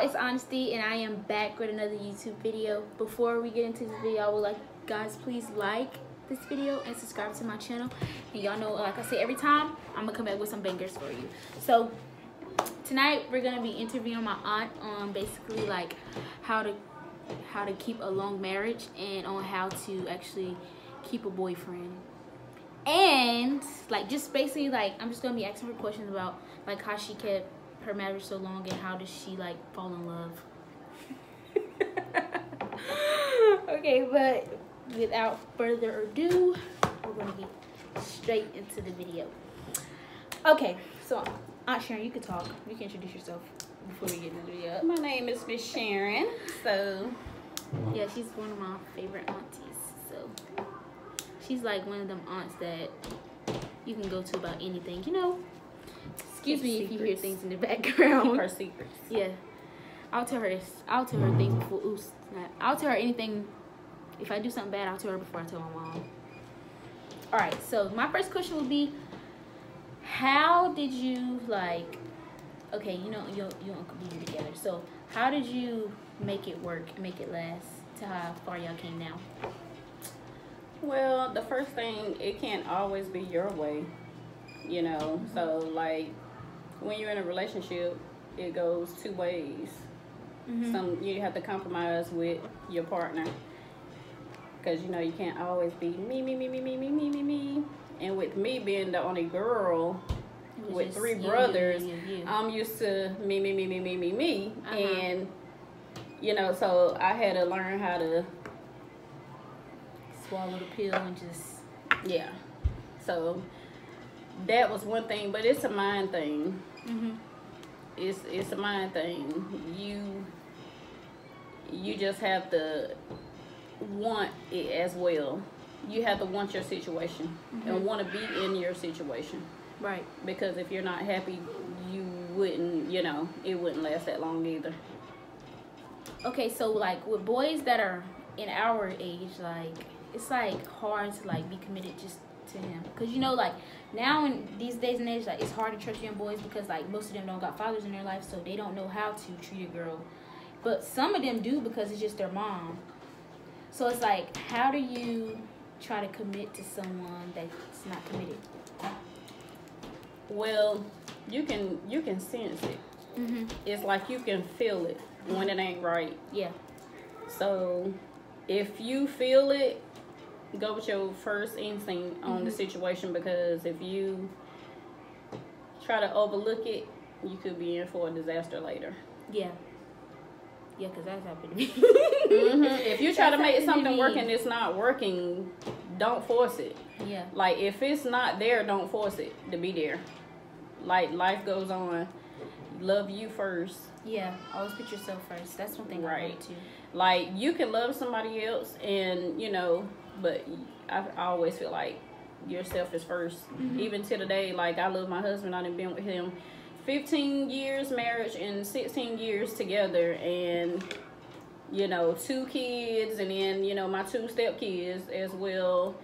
it's Honesty, and I am back with another YouTube video. Before we get into this video, I would like guys please like this video and subscribe to my channel. And y'all know, like I say every time, I'm gonna come back with some bangers for you. So tonight we're gonna be interviewing my aunt on basically like how to keep a long marriage and on how to actually keep a boyfriend. And like just basically like I'm just gonna be asking her questions about like how she kept her marriage so long and how does she like fall in love. Okay, but without further ado, we're gonna get straight into the video. Okay, so Aunt Sharon, you can talk. You can introduce yourself before we get into the video. My name is Miss Sharon. So yeah, she's one of my favorite aunties. So she's like one of them aunts that you can go to about anything, you know. Excuse me if you hear things in the background. Keep her secrets. Yeah, I'll tell her things before. Ooh, snap. I'll tell her anything. If I do something bad, I'll tell her before I tell my mom. All right. So my first question would be, how did you like? Okay, you know you and Uncle B together. So how did you make it work, make it last to how far y'all came now? Well, the first thing, it can't always be your way, you know. So like when you're in a relationship, it goes two ways. You have to compromise with your partner, because you know you can't always be me. And with me being the only girl with three brothers, I'm used to me. And you know, so I had to learn how to swallow the pill and just so that was one thing, but it's a mind thing. It's a mind thing. You just have to want it as well. You have to want your situation and want to be in your situation, right? Because if you're not happy, you wouldn't, you know, it wouldn't last that long either. Okay, so like with boys that are in our age, like it's like hard to like be committed just to him, because you know like now in these days and age, like it's hard to trust young boys because like most of them don't got fathers in their life, so they don't know how to treat a girl, but some of them do because it's just their mom. So it's like, how do you try to commit to someone that's not committed? Well, you can sense it. It's like you can feel it when it ain't right. Yeah. So if you feel it, go with your first instinct on the situation, because if you try to overlook it, you could be in for a disaster later. Yeah, because that's happened to me. If you try to make something work and it's not working, don't force it. Yeah. Like if it's not there, don't force it to be there. Like life goes on. Love you first. Yeah, always put yourself first. That's one thing I learned too. Like you can love somebody else, and you know, but I always feel like yourself is first. Even to today, like I love my husband. I've been with him 15 years marriage and 16 years together, and you know, 2 kids, and then you know my 2 stepkids as well.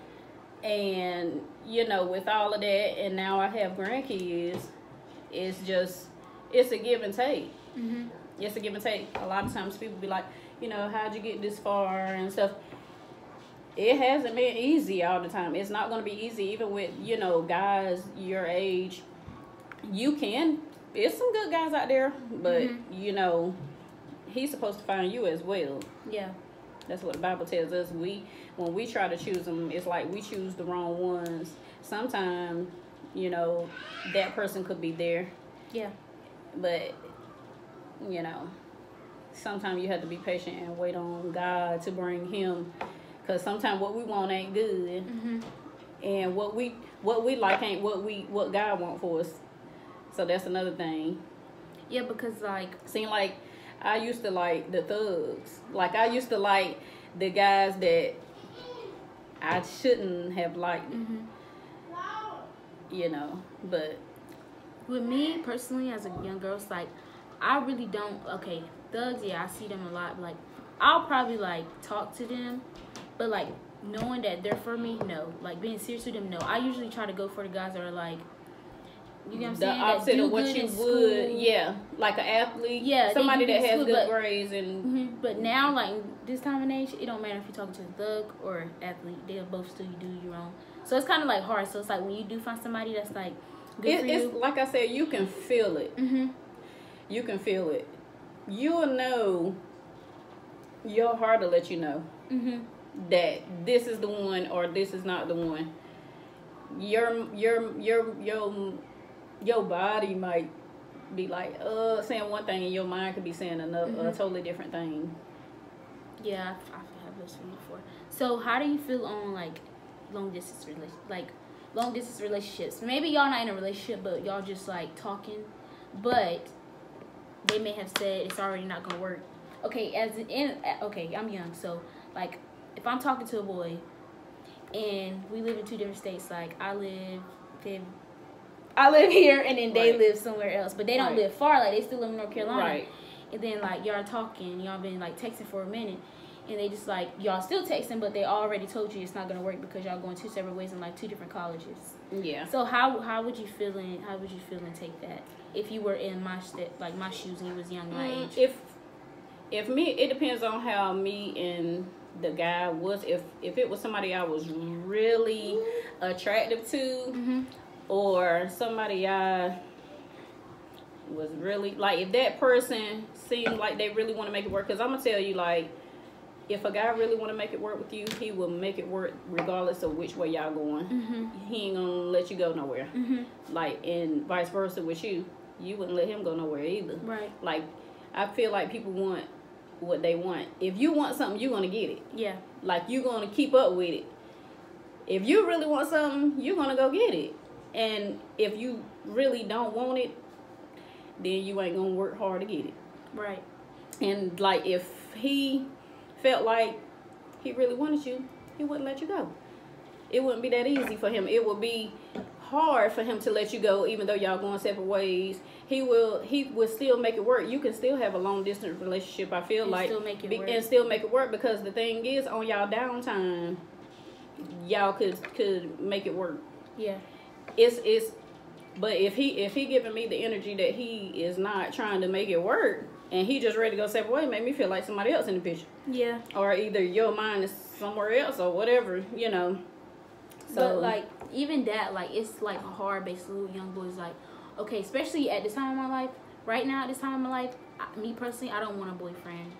And you know, with all of that, and now I have grandkids. It's a give and take. It's a give and take. A lot of times people be like, you know, how'd you get this far and stuff. It hasn't been easy all the time. It's not going to be easy, even with, you know, guys your age. There's some good guys out there, but you know, he's supposed to find you as well. Yeah. That's what the Bible tells us. When we try to choose them, it's like we choose the wrong ones. Sometimes, you know, that person could be there. Yeah. But, you know, sometimes you have to be patient and wait on God to bring him. Because sometimes what we want ain't good. And what we like ain't what God want for us. So that's another thing. Yeah, because like... Seem like I used to like the thugs. Like I used to like the guys that I shouldn't have liked. You know, but... With me, personally, as a young girl, it's like, I really don't... Okay, thugs, yeah, I see them a lot. Like, I'll probably, like, talk to them. But, like, knowing that they're for me, no. Like, being serious with them, no. I usually try to go for the guys that are, like, You know what I'm the saying? opposite of what you would, yeah, like an athlete, somebody that has good grades and. But now, like this time and age, it don't matter if you're talking to a thug or athlete; they'll both still do you wrong. So it's kind of like hard. So it's like when you do find somebody that's like good for you. It's like I said, you can feel it. You can feel it. You'll know. Your heart will let you know that this is the one or this is not the one. Your body might be like saying one thing and your mind could be saying another a totally different thing. Yeah, I've had this one before. So how do you feel on like long distance relationships? Maybe y'all not in a relationship, but y'all just like talking, but they may have said it's already not gonna work. Okay, I'm young, so like if I'm talking to a boy and we live in 2 different states, like I live here and then they live somewhere else, but they don't live far, like they still live in North Carolina. Right. And then like y'all talking, y'all been like texting for a minute, and they just like y'all still texting, but they already told you it's not gonna work because y'all going 2 separate ways in like 2 different colleges. Yeah. So how would you feel and take that if you were in my my shoes and you was young my age? If me, it depends on how me and the guy was. If it was somebody I was really attractive to, or somebody I was really like, if that person seemed like they really want to make it work, because I'm gonna tell you, like, if a guy really want to make it work with you, he will make it work regardless of which way y'all going. He ain't gonna let you go nowhere. Like, and vice versa with you wouldn't let him go nowhere either. Right. Like, I feel like people want what they want. If you want something, you're gonna get it. Yeah. Like, you're gonna keep up with it. If you really want something, you're gonna go get it. And if you really don't want it, then you ain't gonna work hard to get it. Right. And like, if he felt like he really wanted you, he wouldn't let you go. It wouldn't be that easy for him. It would be hard for him to let you go, even though y'all going separate ways. He will still make it work. You can still have a long distance relationship, I feel like, and still make it work, because the thing is, on y'all downtime, y'all could make it work. Yeah. But if he giving me the energy that he is not trying to make it work, and he just ready to go separate ways, make me feel like somebody else in the picture. Yeah. Or either your mind is somewhere else or whatever, So, but like, even that, like, it's like hard basically with young boys, like, okay, especially at this time of my life, right now at this time of my life, me personally, I don't want a boyfriend.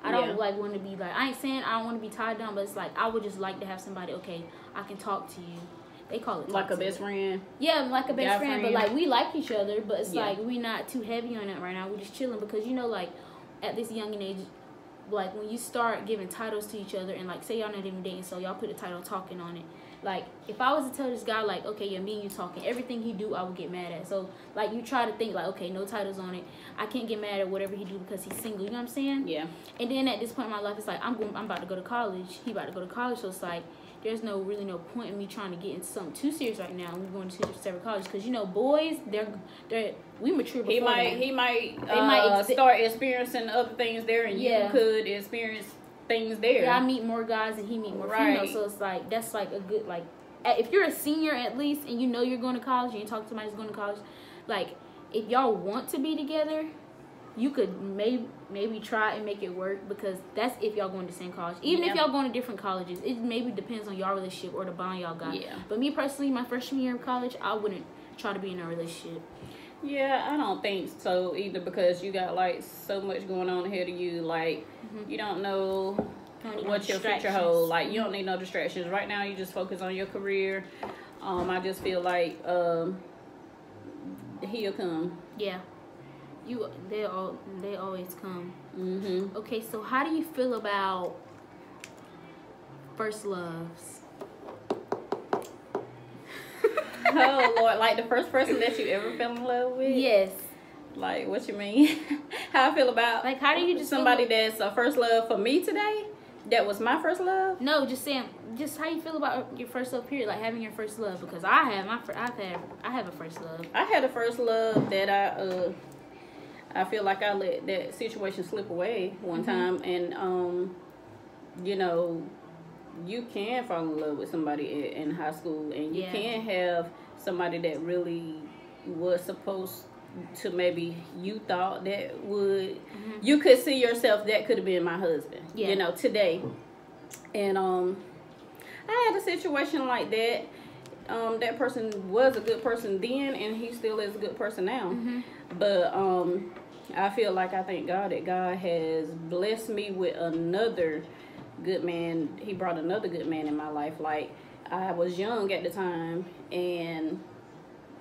I don't like want to be like, I ain't saying I don't want to be tied down, but it's like I would just like to have somebody, okay, I can talk to you. They call it like a best friend. Yeah, like a best friend, but like we like each other, but it's like we not too heavy on that right now. We're just chilling, because like at this young age, like when you start giving titles to each other, and like say y'all not even dating, so y'all put the title talking on it. Like, if I was to tell this guy, like, okay, yeah, me and you talking, everything he do, I would get mad at. So, like, you try to think, like, okay, no titles on it. I can't get mad at whatever he do because he's single. You know what I'm saying? Yeah. And then at this point in my life, it's like, I'm about to go to college. He about to go to college. So, it's like, there's really no point in me trying to get into something too serious right now. We're going to 2 separate colleges. Because, boys, we mature before He might start experiencing other things there, and you could experience things there. Yeah, I meet more guys and he meet more females, so it's like that's like a good, like, if you're a senior at least and you're going to college and you talk to somebody who's going to college, like, if y'all want to be together, you could maybe try and make it work, because that's if y'all going to the same college. Even if y'all going to different colleges, it maybe depends on y'all relationship or the bond y'all got. Yeah. But me personally, my freshman year of college, I wouldn't try to be in a relationship. Yeah, I don't think so either, because you got like so much going on ahead of you. Like, you don't know what your future holds. Like, you don't need no distractions. Right now, you just focus on your career. I just feel like he'll come. Yeah. They always come. Mm-hmm. Okay, so how do you feel about first loves? Oh Lord, like the first person that you ever fell in love with? Yes. Like, what you mean? How I feel about, like, how do you just somebody that's a first love for me today? That was my first love? No, just saying, just how you feel about your first love period, like having your first love, because I have a first love. I had a first love that I feel like I let that situation slip away one time, and you can fall in love with somebody in high school, and you can have somebody that really was supposed to, maybe you thought that would, you could see yourself, that could have been my husband, you know, today. And I had a situation like that. That person was a good person then, and he still is a good person now. But I feel like, I thank God that God has blessed me with another good man. He brought another good man in my life. Like, I was young at the time, and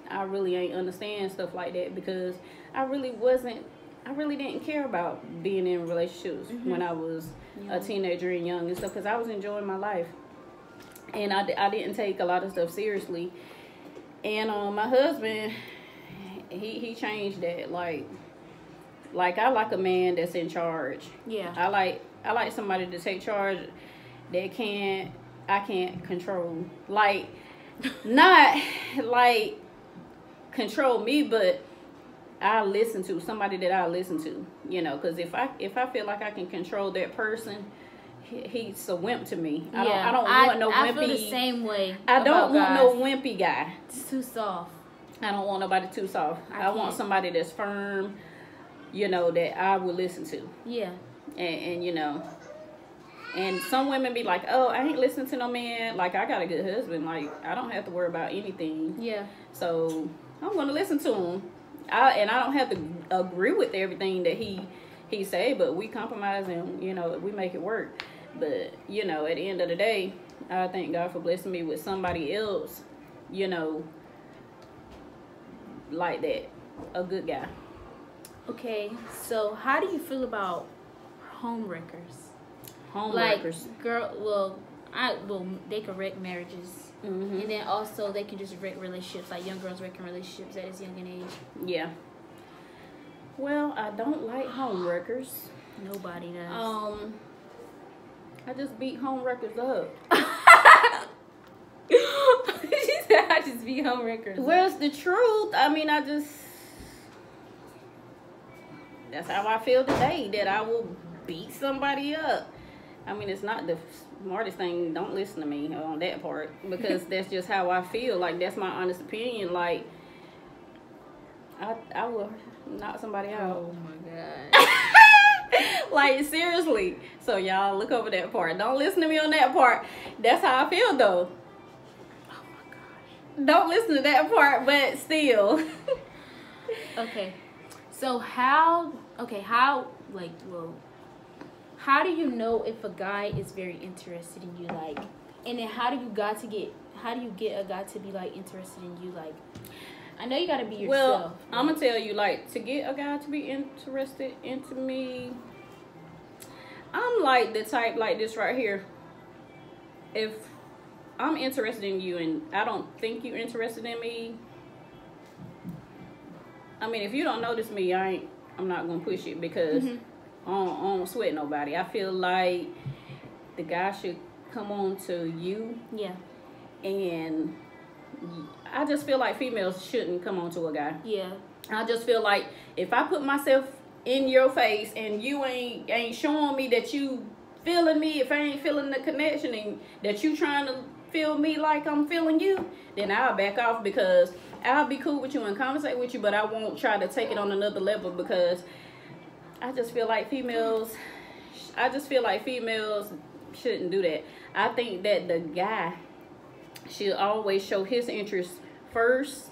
I really ain't understand stuff like that, because I really didn't care about being in relationships when I was a teenager and young and stuff, because I was enjoying my life. And I didn't take a lot of stuff seriously. And my husband, he changed that. Like I like a man that's in charge. Yeah. I like somebody to take charge that I can't control. Like, not like control me, but I listen to somebody that I listen to, you know, because if I feel like I can control that person, he's a wimp to me. I don't want no wimpy. I feel the same way. I don't want no wimpy guy. It's too soft. I don't want nobody too soft. I want somebody that's firm, you know, that I will listen to. Yeah. And you know, and some women be like, oh, I ain't listening to no man. Like, I got a good husband. Like, I don't have to worry about anything. Yeah. So I'm gonna listen to him. I don't have to agree with everything that he say, but we compromise and, you know, we make it work. But, you know, at the end of the day, I thank God for blessing me with somebody else, you know, like that, a good guy. Okay, so how do you feel about home wreckers? Home wreckers. They can wreck marriages. And then also they can just wreck relationships, like young girls wrecking relationships at this young age. Yeah. Well, I don't like home wreckers. Nobody does. I just beat home wreckers up. She said I just beat home wreckers up. Well, it's the truth. I mean, that's how I feel today, that I will beat somebody up. I mean, it's not the smartest thing. Don't listen to me on that part, because that's just how I feel. Like, that's my honest opinion. Like, I will knock somebody out. Oh my God. Like, seriously. So y'all look over that part. Don't listen to me on that part. That's how I feel, though. Oh my gosh. Don't listen to that part, but still. Okay. So how do you know if a guy is very interested in you? Like, and then how do you get a guy to be, like, interested in you? Like, I know you gotta be yourself. Well, I'm gonna tell you, like, to get a guy to be interested into me, I'm like the type like this right here. If I'm interested in you and I don't think you're interested in me, I mean, if you don't notice me, I'm not gonna push it, because I don't sweat nobody. I feel like the guy should come on to you. Yeah. And I just feel like females shouldn't come on to a guy. Yeah. I just feel like if I put myself in your face and you ain't showing me that you feeling me, if I ain't feeling the connection and that you trying to feel me like I'm feeling you, then I'll back off, because I'll be cool with you and conversate with you, but I won't try to take it on another level, because I just feel like females shouldn't do that. I think that the guy should always show his interest first.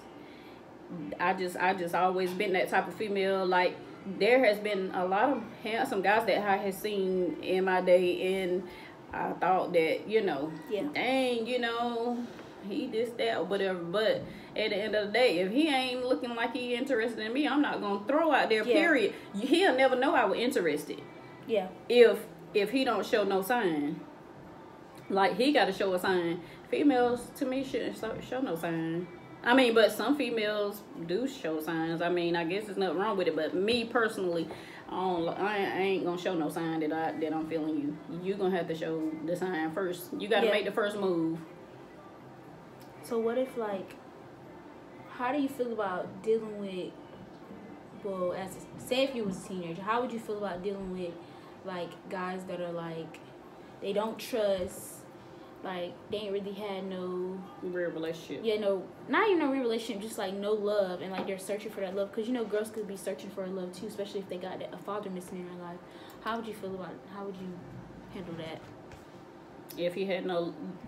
I just always been that type of female. Like, there has been a lot of handsome guys that I have seen in my day, and I thought that, you know, dang, you know, he this, that, or whatever. But at the end of the day, if he ain't looking like he interested in me, I'm not gonna throw out there, period. He'll never know I was interested. Yeah. If he don't show no sign. Like, he gotta show a sign. Females, to me, shouldn't show no sign. I mean, but some females do show signs. I mean, I guess there's nothing wrong with it. But me personally, I ain't gonna show no sign that I'm feeling you. You gonna have to show the sign first. You gotta make the first move. So what if, like, how do you feel about dealing with, well, say if you was a teenager, how would you feel about dealing with, like, guys that are like, they don't trust, like they ain't really had no real relationship. Yeah, no, not even a real relationship, just like no love, and like they're searching for that love. Because you know, girls could be searching for a love too, especially if they got a father missing in their life. How would you feel about it? How would you handle that? If he had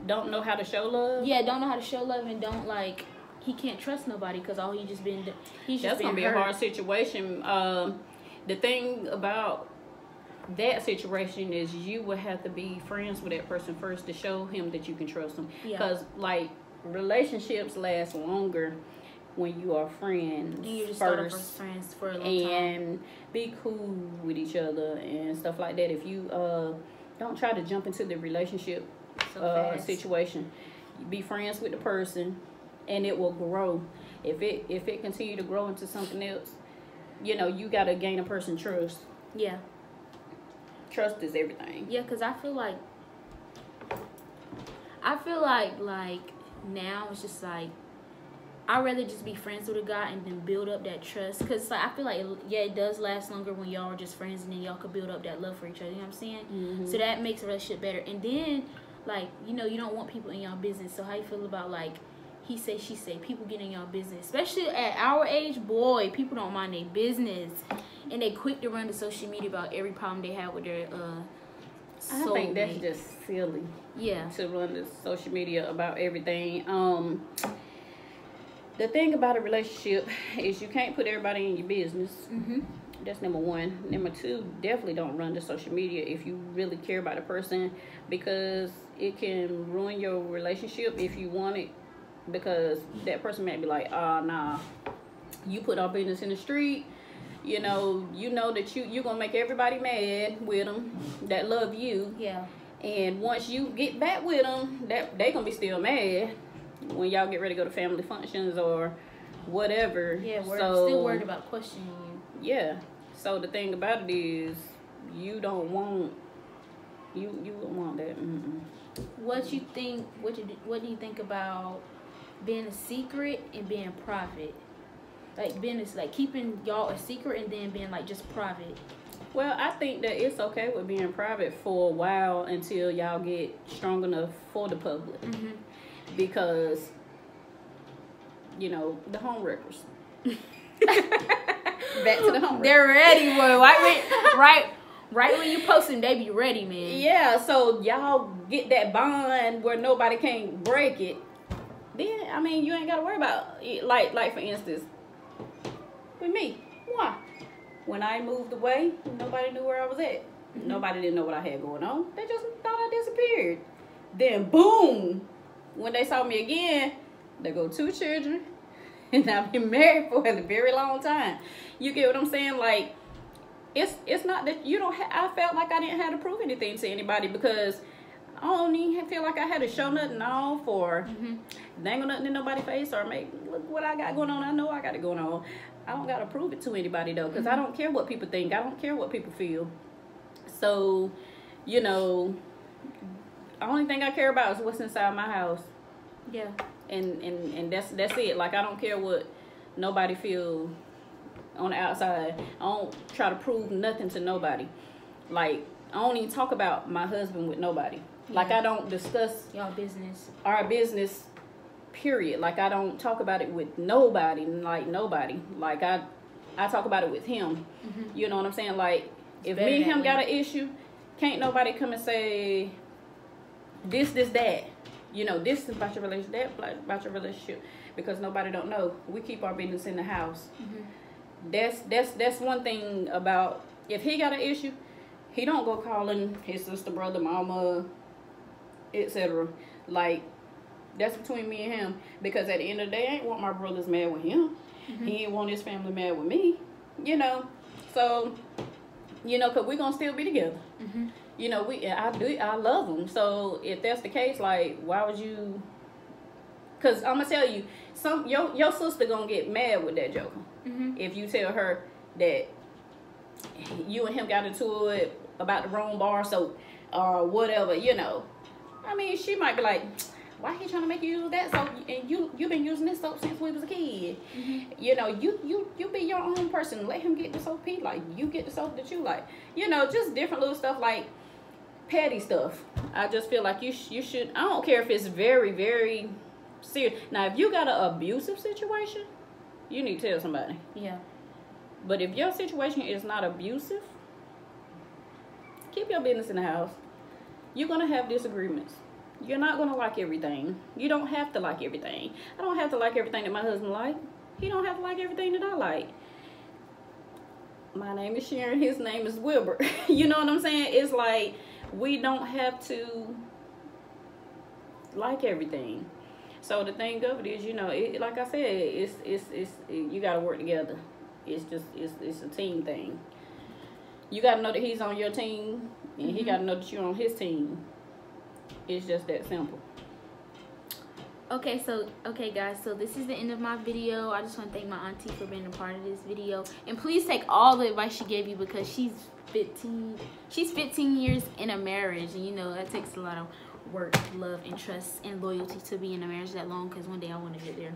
don't know how to show love. Yeah, don't know how to show love, and don't like he can't trust nobody because all he's just been that's gonna be hurt. A hard situation. The thing about that situation is you would have to be friends with that person first to show him that you can trust him. Because like relationships last longer when you are friends and you just first, friends for a long and time. Be cool with each other and stuff like that. If you don't try to jump into the relationship situation, be friends with the person, and it will grow. If it continue to grow into something else, you know, you gotta gain a person's trust. Yeah. Trust is everything. Yeah, because I feel like now it's just like I'd rather just be friends with a guy and then build up that trust. Because like, I feel like, it does last longer when y'all are just friends and then y'all could build up that love for each other. You know what I'm saying? Mm-hmm. So that makes a relationship better. And then, like, you know, you don't want people in y'all business. So how you feel about, like, he say, she say, people get in y'all business? Especially at our age, boy, people don't mind their business. And they quick to run to social media about every problem they have with their I think that's just silly. Yeah. To run to social media about everything. The thing about a relationship is you can't put everybody in your business. Mm-hmm. That's number one. Number two, definitely don't run to social media if you really care about a person, because it can ruin your relationship if you want it. Because that person might be like, nah, you put our business in the street. You know that you're going to make everybody mad with them that love you. Yeah. And once you get back with them, that they going to be still mad when y'all get ready to go to family functions or whatever. Yeah, we're still worried about questioning you. Yeah. So the thing about it is, you don't want that. Mm-mm. What do you think about being a secret and being private? Like keeping y'all a secret and then being like just private. Well, I think that it's okay with being private for a while until y'all get strong enough for the public. Mm-hmm. Because, you know, the home wreckers. Back to the home wreckers. They're ready, boy. Right when you post them, they be ready, man. Yeah, so y'all get that bond where nobody can break it. Then, I mean, you ain't got to worry about it. Like for instance, with me. Why? When I moved away, nobody knew where I was at. Mm-hmm. Nobody didn't know what I had going on. They just thought I disappeared. Then, boom, when they saw me again, they go 2 children, and I've been married for a very long time. You get what I'm saying? Like, it's not that you don't. I felt like I didn't have to prove anything to anybody, because I don't even feel like I had to show nothing off or dangle nothing in nobody's face or make look what I got going on. I know I got it going on. I don't got to prove it to anybody though, because I don't care what people think. I don't care what people feel. So, you know, the only thing I care about is what's inside my house. Yeah. And that's it. Like, I don't care what nobody feel on the outside. I don't try to prove nothing to nobody. Like, I don't even talk about my husband with nobody. Yeah. Like, I don't discuss y'all business. Our business, period. Like, I don't talk about it with nobody. Like, nobody. Like, I talk about it with him. Mm-hmm. You know what I'm saying? Like, if me and him got an issue, can't nobody come and say this, that. You know, this is about your relationship, that about your relationship, because nobody don't know. We keep our business in the house. Mm-hmm. That's one thing about, if he got an issue, he don't go calling his sister, brother, mama, etc. Like, that's between me and him, because at the end of the day, I ain't want my brothers mad with him. Mm-hmm. He ain't want his family mad with me. You know, so, you know, because we're gonna still be together. Mm-hmm. You know, I love them. So if that's the case, like, why would you? Because I'm gonna tell you, your sister gonna get mad with that joker. Mm-hmm. If you tell her that you and him got into it about the wrong bar soap or whatever, you know. I mean, she might be like, why he trying to make you use that soap? And you've been using this soap since we was a kid. Mm-hmm. You know, you be your own person. Let him get the soap he like. You get the soap that you like. You know, just different little stuff like. petty stuff. I just feel like you should. I don't care if it's very, very serious. Now, if you got an abusive situation, you need to tell somebody. Yeah. But if your situation is not abusive, keep your business in the house. You're gonna have disagreements. You're not gonna like everything. You don't have to like everything. I don't have to like everything that my husband like. He don't have to like everything that I like. My name is Sharon. His name is Wilbur. You know what I'm saying? It's like we don't have to like everything. So the thing of it is, you know, like I said, it's you gotta work together. It's a team thing. You gotta know that he's on your team, and he gotta know that you're on his team. It's just that simple. Okay guys, so this is the end of my video. I just want to thank my auntie for being a part of this video, and please take all the advice she gave you, because she's 15 years in a marriage, and you know that takes a lot of work, love, and trust and loyalty to be in a marriage that long, because one day I want to get there.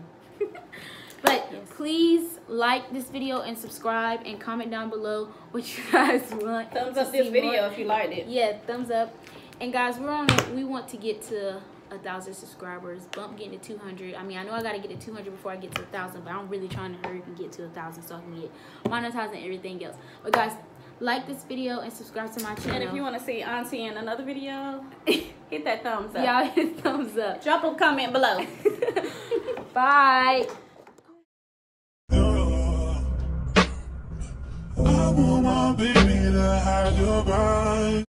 But yes, please like this video and subscribe, and comment down below what you guys want. Thumbs up this video if you liked it. Yeah, thumbs up. And guys, we want to get to 1,000 subscribers, bump getting to 200. I mean, I know I gotta get to 200 before I get to 1,000, but I'm really trying to hurry up and get to 1,000 so I can get monetized and everything else. But guys, like this video and subscribe to my channel. And if you want to see auntie in another video, hit that thumbs up. Y'all hit thumbs up. Drop a comment below. Bye. I want my baby to have your bride.